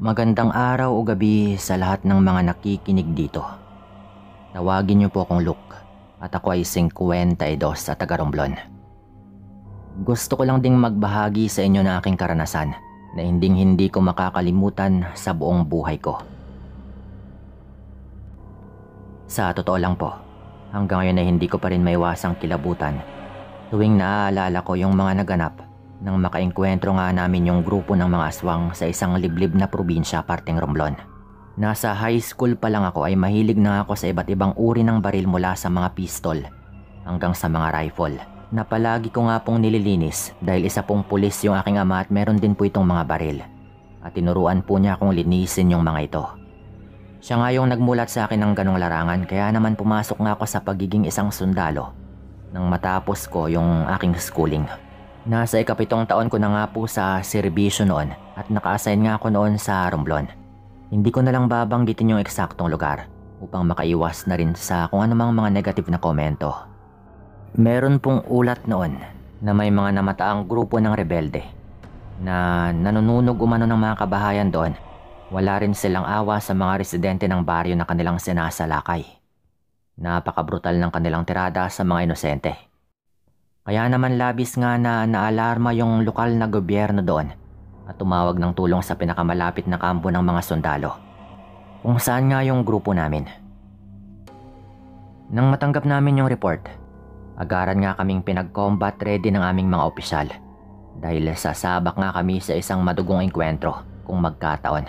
Magandang araw o gabi sa lahat ng mga nakikinig dito. Tawagin niyo po akong Luke at ako ay 52 sa taga Romblon. Gusto ko lang ding magbahagi sa inyo ng aking karanasan na hindi ko makakalimutan sa buong buhay ko. Sa totoo lang po, hanggang ngayon ay hindi ko pa rin maiwasang kilabutan tuwing naaalala ko yung mga naganap nang makaengkwentro nga namin yung grupo ng mga aswang sa isang liblib na probinsya parteng Romblon. Nasa high school pa lang ako ay mahilig na ako sa iba't ibang uri ng baril mula sa mga pistol hanggang sa mga rifle na palagi ko nga pong nililinis dahil isa pong pulis yung aking ama at meron din po itong mga baril at tinuruan po niya akong linisin yung mga ito. Siya nga yung nagmulat sa akin ng ganong larangan kaya naman pumasok nga ako sa pagiging isang sundalo nang matapos ko yung aking schooling. Nasa ika-7 taon ko na nga po sa serbisyo noon at naka-assign nga ako noon sa Romblon. Hindi ko na lang babanggitin yung eksaktong lugar upang makaiwas na rin sa kung anumang mga negative na komento. Meron pong ulat noon na may mga namataang grupo ng rebelde na nanununog umano ng mga kabahayan doon. Wala rin silang awa sa mga residente ng baryo na kanilang sinasalakay. Napakabrutal ng kanilang tirada sa mga inosente. Kaya naman labis nga na naalarma yung lokal na gobyerno doon at tumawag ng tulong sa pinakamalapit na kampo ng mga sundalo, kung saan nga yung grupo namin. Nang matanggap namin yung report, agaran nga kaming pinag-combat ready ng aming mga opisyal dahil sasabak nga kami sa isang madugong engkwentro kung magkataon.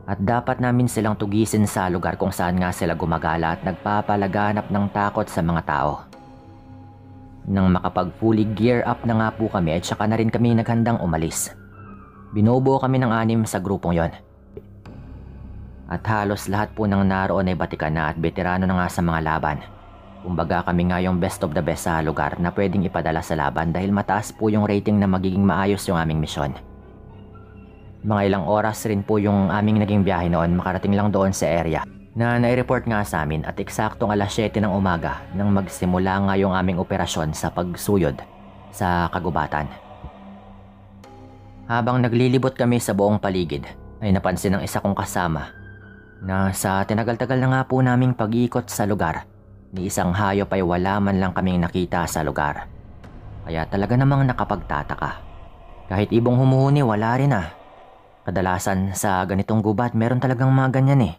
At dapat namin silang tugisin sa lugar kung saan nga sila gumagala at nagpapalaganap ng takot sa mga tao. Nang makapag fully gear up na nga po kami at saka na rin kami naghandang umalis. Binubuo kami ng 6 sa grupong yon. At halos lahat po ng naroon ay batikan na at veterano na nga sa mga laban. Kumbaga kami nga yung best of the best sa lugar na pwedeng ipadala sa laban dahil mataas po yung rating na magiging maayos yung aming misyon. Mga ilang oras rin po yung aming naging biyahe noon makarating lang doon sa area na nai-report nga sa amin at eksaktong alas 7 ng umaga nang magsimula nga yung aming operasyon sa pagsuyod sa kagubatan. Habang naglilibot kami sa buong paligid ay napansin ng isa kong kasama na sa tinagal-tagal na nga po naming pag-iikot sa lugar ni isang hayop ay wala man lang kaming nakita sa lugar. Kaya talaga namang nakapagtataka. Kahit ibong humuhuni wala rin ah. Kadalasan sa ganitong gubat meron talagang mga ganyan eh.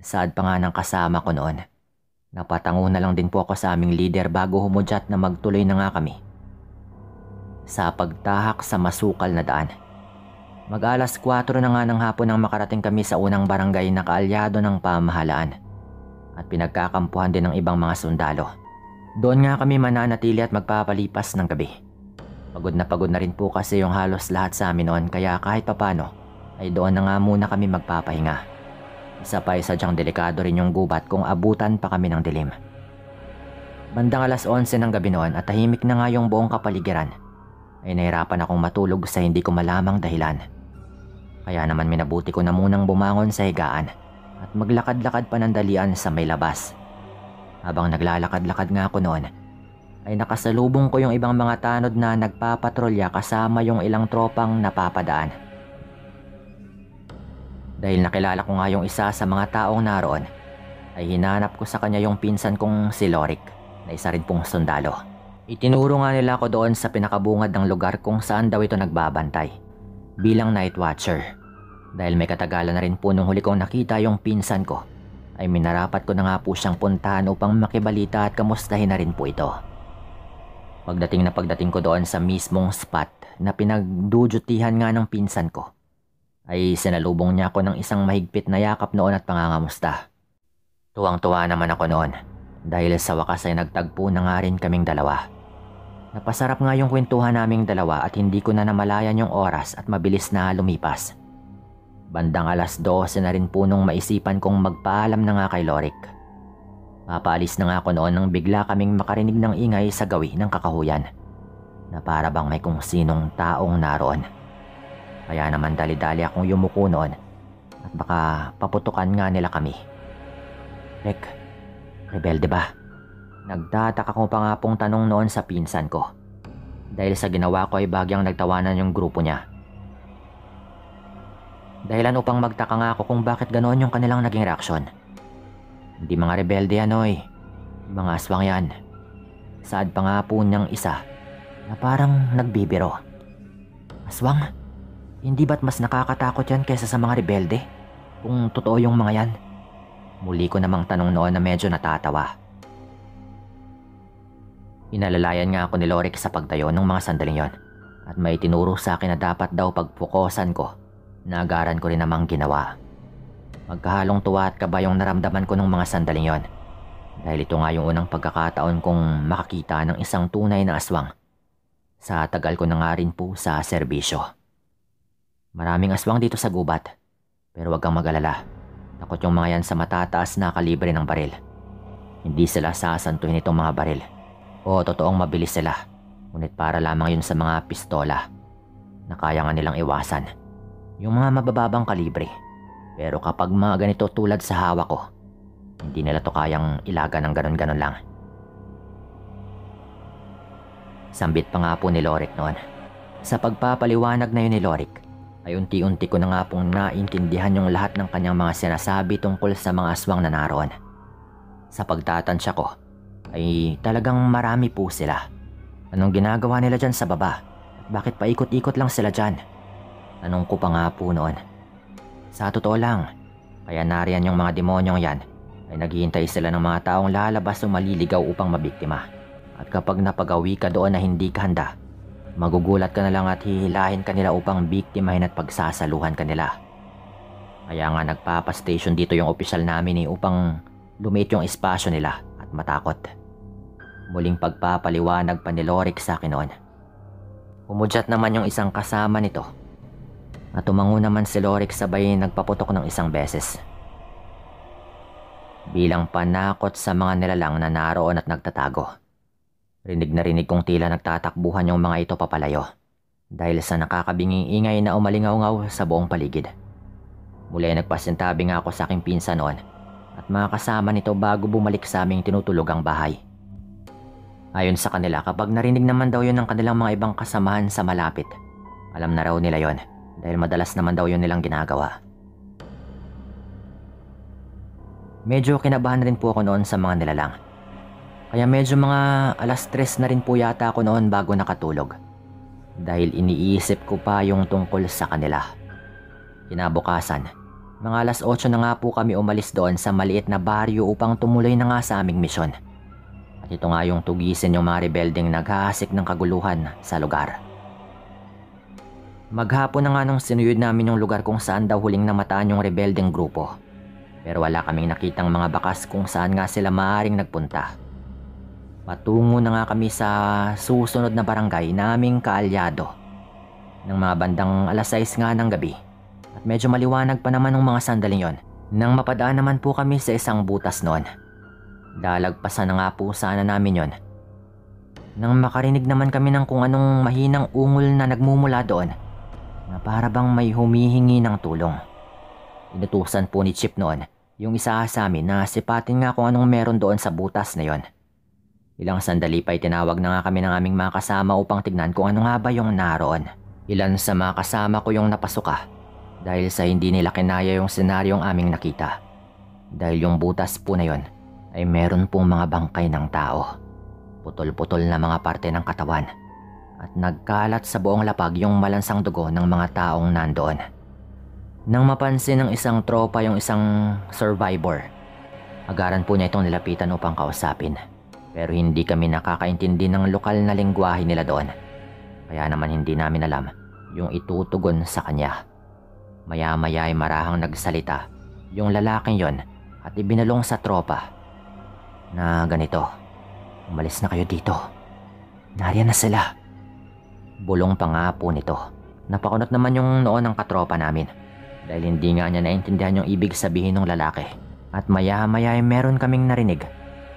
Saad pa nga ng kasama ko noon. Napatango na lang din po ako sa aming leader bago humudyat na magtuloy na nga kami sa pagtahak sa masukal na daan. Mag-alas 4 na nga ng hapon nang makarating kami sa unang barangay na kaalyado ng pamahalaan at pinagkakampuhan din ng ibang mga sundalo. Doon nga kami mananatili at magpapalipas ng gabi. Pagod na rin po kasi yung halos lahat sa amin noon kaya kahit papano ay doon na nga muna kami magpapahinga. Isa pa ay sadyang delikado rin yung gubat kung abutan pa kami ng dilim. Bandang alas 11 ng gabi noon at tahimik na nga yung buong kapaligiran ay nahirapan akong matulog sa hindi ko malamang dahilan. Kaya naman minabuti ko na munang bumangon sa higaan at maglakad-lakad panandalian sa may labas. Habang naglalakad-lakad nga ako noon ay nakasalubong ko yung ibang mga tanod na nagpapatrolya kasama yung ilang tropang napapadaan. Dahil nakilala ko nga yung isa sa mga taong naroon, ay hinanap ko sa kanya yung pinsan kong si Lorik na isa rin pong sundalo. Itinuro nga nila ako doon sa pinakabungad ng lugar kung saan daw ito nagbabantay bilang night watcher. Dahil may katagalan na rin po nung huli kong nakita yung pinsan ko, ay minarapat ko na nga po siyang puntahan upang makibalita at kamustahin na rin po ito. Pagdating ko doon sa mismong spot na pinagdudutihan nga ng pinsan ko, ay sinalubong niya ako ng isang mahigpit na yakap noon at pangangamusta. Tuwang-tuwa naman ako noon dahil sa wakas ay nagtagpo na nga rin kaming dalawa. Napasarap nga yung kwentuhan naming dalawa at hindi ko na namalayan yung oras at mabilis na lumipas. Bandang alas 12 na rin po nung maisipan kong magpaalam na nga kay Lorik. Papaalis na nga ako noon nang bigla kaming makarinig ng ingay sa gawi ng kakahuyan na para bang may kung sinong taong naroon. Kaya naman dali-dali akong yumuko noon at baka paputukan nga nila kami. Rek, rebelde ba? Nagtataka ko pa nga pong tanong noon sa pinsan ko. Dahil sa ginawa ko ay bagyang nagtawanan yung grupo niya. Dahilan upang magtaka nga ako kung bakit ganoon yung kanilang naging reaksyon. Hindi mga rebelde yan, oy. Mga aswang yan. Saad pa nga po niyang isa na parang nagbibiro. Aswang? Hindi ba't mas nakakatakot yan kaysa sa mga rebelde? Kung totoo yung mga yan. Muli ko namang tanong noon na medyo natatawa. Inalalayan nga ako ni Lorik sa pagtayo ng mga sandaling yon at may tinuro sa akin na dapat daw pagpukosan ko. Naagaran ko rin namang ginawa. Magkahalong tuwa at kaba yung naramdaman ko ng mga sandaling yon. Dahil ito nga yung unang pagkakataon kong makakita ng isang tunay na aswang. Sa tagal ko na nga rin po sa serbisyo. Maraming aswang dito sa gubat. Pero wag kang mag-alala. Takot yung mga yan sa matataas na kalibre ng baril. Hindi sila sasantuhin itong mga baril. O totoong mabilis sila. Ngunit para lamang yun sa mga pistola na kaya nga nilang iwasan. Yung mga mabababang kalibre. Pero kapag mga ganito tulad sa hawak ko, hindi nila to kayang ilaga ng ganon-ganon lang. Sambit pa nga po ni Lorik noon. Sa pagpapaliwanag na yun ni Lorik, ay unti-unti ko na nga pong naintindihan yung lahat ng kanyang mga sinasabi tungkol sa mga aswang na naroon. Sa pagtatansya ko, ay talagang marami po sila. Anong ginagawa nila dyan sa baba? Bakit paikot-ikot lang sila dyan? Tanong ko pa nga po noon. Sa totoo lang, kaya nariyan yung mga demonyong yan ay naghihintay sila ng mga taong lalabas o maliligaw upang mabiktima. At kapag napagawi ka doon na hindi ka handa, magugulat ka na lang at hihilahin ka nila upang biktimahin at pagsasaluhan ka nila. Kaya nga nagpapastation dito yung opisyal namin upang lumit yung espasyo nila at matakot. Muling pagpapaliwanag pa ni Lorik sa akin noon. Umudyat naman yung isang kasama nito. At tumango naman si Lorik sabay nagpaputok ng isang beses. Bilang panakot sa mga nilalang na naroon at nagtatago. Rinig na rinig kong tila nagtatakbuhan yung mga ito papalayo. Dahil sa nakakabinging ingay na umalingaw-ngaw sa buong paligid. Muli nagpasintabi nga ako sa aking pinsan noon at mga kasama nito bago bumalik sa aming tinutulugang bahay. Ayon sa kanila, kapag narinig naman daw yun ng kanilang mga ibang kasamahan sa malapit, alam na raw nila yon. Dahil madalas naman daw yun nilang ginagawa. Medyo kinabahan rin po ako noon sa mga nilalang. Kaya medyo mga 3:00 na rin po yata ako noon bago nakatulog. Dahil iniisip ko pa yung tungkol sa kanila. Kinabukasan, mga 8:00 na nga po kami umalis doon sa maliit na baryo upang tumuloy na nga sa aming misyon. At ito nga yung tugisin yung mga rebeldeng naghahasik ng kaguluhan sa lugar. Maghapon na nga nung sinuyod namin yung lugar kung saan daw huling namataan yung rebeldeng grupo. Pero wala kaming nakitang mga bakas kung saan nga sila maaaring nagpunta. Patungo na nga kami sa susunod na barangay naming kaalyado. Nang mga bandang 6:00 nga ng gabi. At medyo maliwanag pa naman ng mga sandaling yon. Nang mapadaan naman po kami sa isang butas noon. Dalagpasan na nga po sana namin yon. Nang makarinig naman kami ng kung anong mahinang ungol na nagmumula doon. Na para bang may humihingi ng tulong. Inutusan po ni Chip noon yung isa sa amin na sipatin nga kung anong meron doon sa butas na yon. Ilang sandali pa tinawag na nga kami ng aming mga kasama upang tignan kung ano nga ba yung naroon. Ilan sa mga kasama ko yung napasuka dahil sa hindi nila kinaya yung senaryong aming nakita. Dahil yung butas po na yon ay meron pong mga bangkay ng tao. Putol-putol na mga parte ng katawan. At nagkalat sa buong lapag yung malansang dugo ng mga taong nandoon. Nang mapansin ng isang tropa yung isang survivor, agaran po niya itong nilapitan upang kausapin. Pero hindi kami nakakaintindi ng lokal na lengguwahe nila doon. Kaya naman hindi namin alam yung itutugon sa kanya. Maya-maya ay marahang nagsalita yung lalaking yon at ibinalong sa tropa na ganito, "Umalis na kayo dito. Nariyan na sila." Bulong pa nga po nito. Napakunot naman yung noon ng katropa namin dahil hindi nga niya naintindihan yung ibig sabihin ng lalaki. At maya-maya ay meron kaming narinig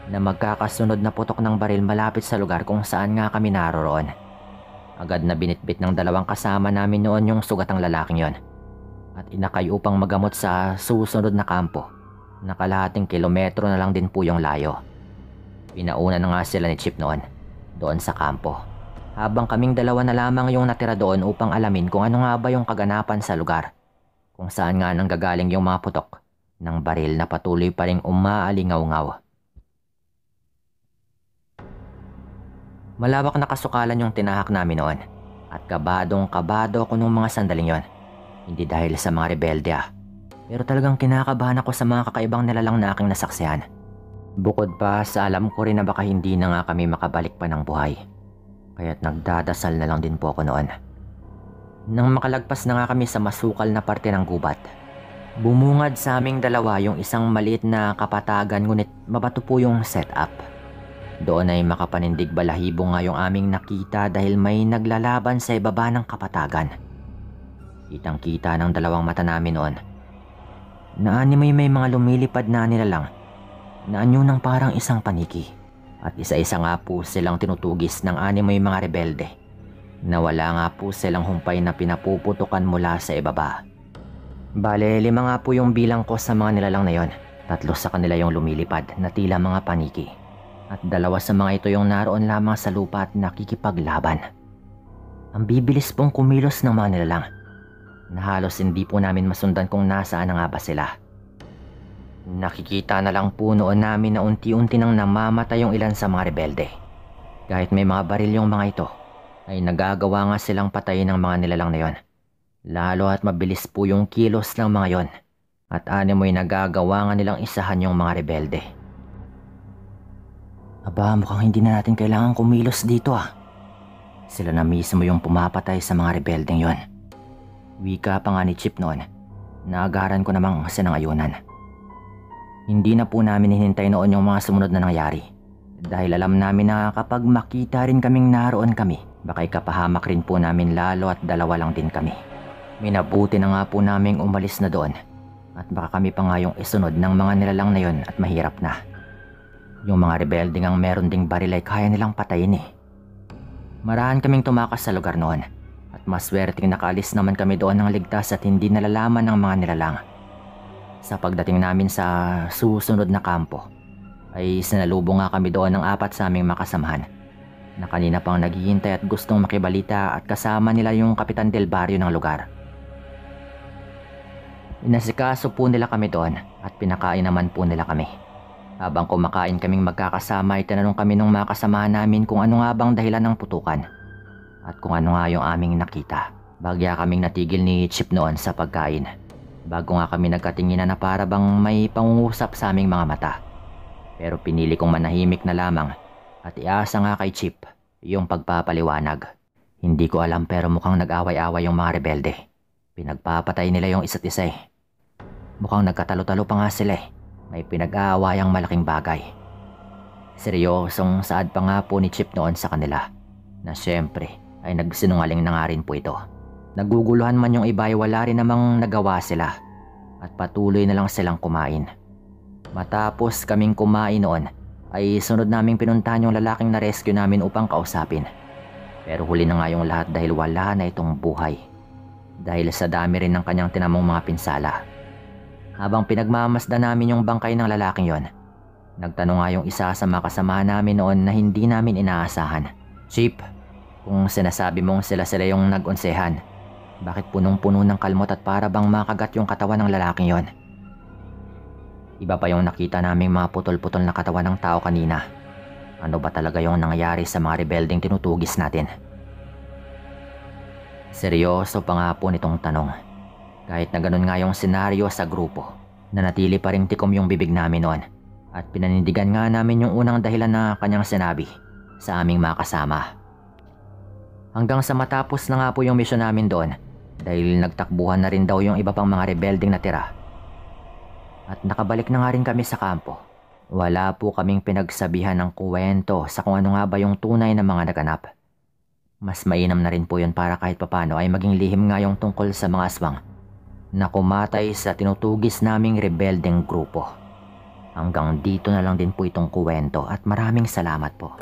na magkakasunod na putok ng baril malapit sa lugar kung saan nga kami naroroon. Agad na binitbit ng dalawang kasama namin noon yung sugatang lalaking yon at inakay upang magamot sa susunod na kampo. Nakalahating kilometro na lang din po yung layo. Pinauna na nga sila ni Chip noon doon sa kampo. Habang kaming dalawa na lamang yung natira doon upang alamin kung ano nga ba yung kaganapan sa lugar. kung saan nga nanggagaling yung mga putok ng baril na patuloy pa ring umaalingaw-ngaw. Malawak na kasukalan yung tinahak namin noon at kabadong-kabado ako nung mga sandaling yon. Hindi dahil sa mga rebelde pero talagang kinakabahan ako sa mga kakaibang nilalang na aking nasaksihan. Bukod pa sa alam ko rin na baka hindi na nga kami makabalik pa ng buhay. Kaya't nagdadasal na lang din po ako noon. Nang makalagpas na nga kami sa masukal na parte ng gubat, bumungad sa aming dalawa yung isang maliit na kapatagan ngunit mabato po yung setup. Doon ay makapanindig balahibo nga yung aming nakita dahil may naglalaban sa ibaba ng kapatagan. Kitang-kita ng dalawang mata namin noon. Naanimoy may mga lumilipad na nilalang na anyo ng parang isang paniki. At isa-isa nga po silang tinutugis ng animoy mga rebelde na wala nga po silang humpay na pinapuputukan mula sa ibaba. Bale, 5 nga po yung bilang ko sa mga nilalang na yon. 3 sa kanila yung lumilipad na tila mga paniki. At 2 sa mga ito yung naroon lamang sa lupa at nakikipaglaban. Ang bibilis pong kumilos ng mga nilalang na halos hindi po namin masundan kung nasaan na nga ba sila. Nakikita na lang po noon namin na unti-unti nang namamatay yung ilan sa mga rebelde. Kahit may mga baril yung mga ito, ay nagagawa nga silang patayin ng mga nilalang na yon. Lalo at mabilis po yung kilos ng mga yon. At animoy nagagawa nga nilang isahan yung mga rebelde. Aba, mukhang hindi na natin kailangan kumilos dito Sila na mismo yung pumapatay sa mga rebeldeng yon. Wika pa nga ni Chip noon. Naagaran ko namang sinangayunan. Hindi na po namin hinintay noon yung mga sumunod na nangyari. Dahil alam namin na kapag makita rin kaming naroon kami, baka ikapahamak rin po namin lalo at 2 lang din kami. Minabuti na nga po naming umalis na doon. At baka kami pa nga yung isunod ng mga nilalang na yon at mahirap na. Yung mga rebelde ngang meron ding baril ay kaya nilang patayin Marahan kaming tumakas sa lugar noon. At maswerteng nakaalis naman kami doon ng ligtas at hindi nalalaman ng mga nilalang. Sa pagdating namin sa susunod na kampo, ay sinalubong nga kami doon ng 4 sa aming makasamahan na kanina pang naghihintay at gustong makibalita at kasama nila yung Kapitan Del Barrio ng lugar. Inasikaso po nila kami doon at pinakain naman po nila kami. Habang kumakain kaming magkakasama ay tinanong kami ng mga kasamahan namin kung ano nga bang dahilan ng putukan at kung ano nga yung aming nakita. Bagya kaming natigil ni Chip noon sa pagkain. Bago nga kami nagkatinginan na para bang may pangungusap sa aming mga mata. Pero pinili kong manahimik na lamang at iasa nga kay Chip yung pagpapaliwanag. Hindi ko alam pero mukhang nag-away-away yung mga rebelde. Pinagpapatay nila yung isa't isa Mukhang nagkatalo-talo pa nga sila May pinag-aawayang malaking bagay. Seryosong saad pa nga po ni Chip noon sa kanila na syempre ay nagsinungaling na nga rin po ito. Naguguluhan man yung iba ay wala rin namang nagawa sila at patuloy na lang silang kumain. Matapos kaming kumain noon ay sunod naming pinuntahan yung lalaking na rescue namin upang kausapin. Pero huli na nga yung lahat dahil wala na itong buhay. Dahil sa dami rin ng kanyang tinamong mga pinsala. Habang pinagmamasdan namin yung bangkay ng lalaking yon, nagtanong nga yung isa sa mga kasama namin noon na hindi namin inaasahan. Chip, kung sinasabi mong sila yung nag-unsehan, bakit punong-puno ng kalmot at para bang makagat yung katawan ng lalaking yon? Iba pa yung nakita naming mga putol-putol na katawan ng tao kanina. Ano ba talaga yung nangyari sa mga rebelding tinutugis natin? Seryoso pa nga po nitong tanong. Kahit na ganun nga yung senaryo sa grupo, nanatili pa rin tikom yung bibig namin noon at pinanindigan nga namin yung unang dahilan na kanyang sinabi sa aming mga kasama. Hanggang sa matapos na nga po yung misyon namin doon dahil nagtakbuhan na rin daw yung iba pang mga rebelding natira. At nakabalik na nga rin kami sa kampo. Wala po kaming pinagsabihan ng kuwento sa kung ano nga ba yung tunay na mga naganap. Mas mainam na rin po yun para kahit papano ay maging lihim nga yung tungkol sa mga aswang na kumatay sa tinutugis naming rebeldeng grupo. Hanggang dito na lang din po itong kuwento at maraming salamat po.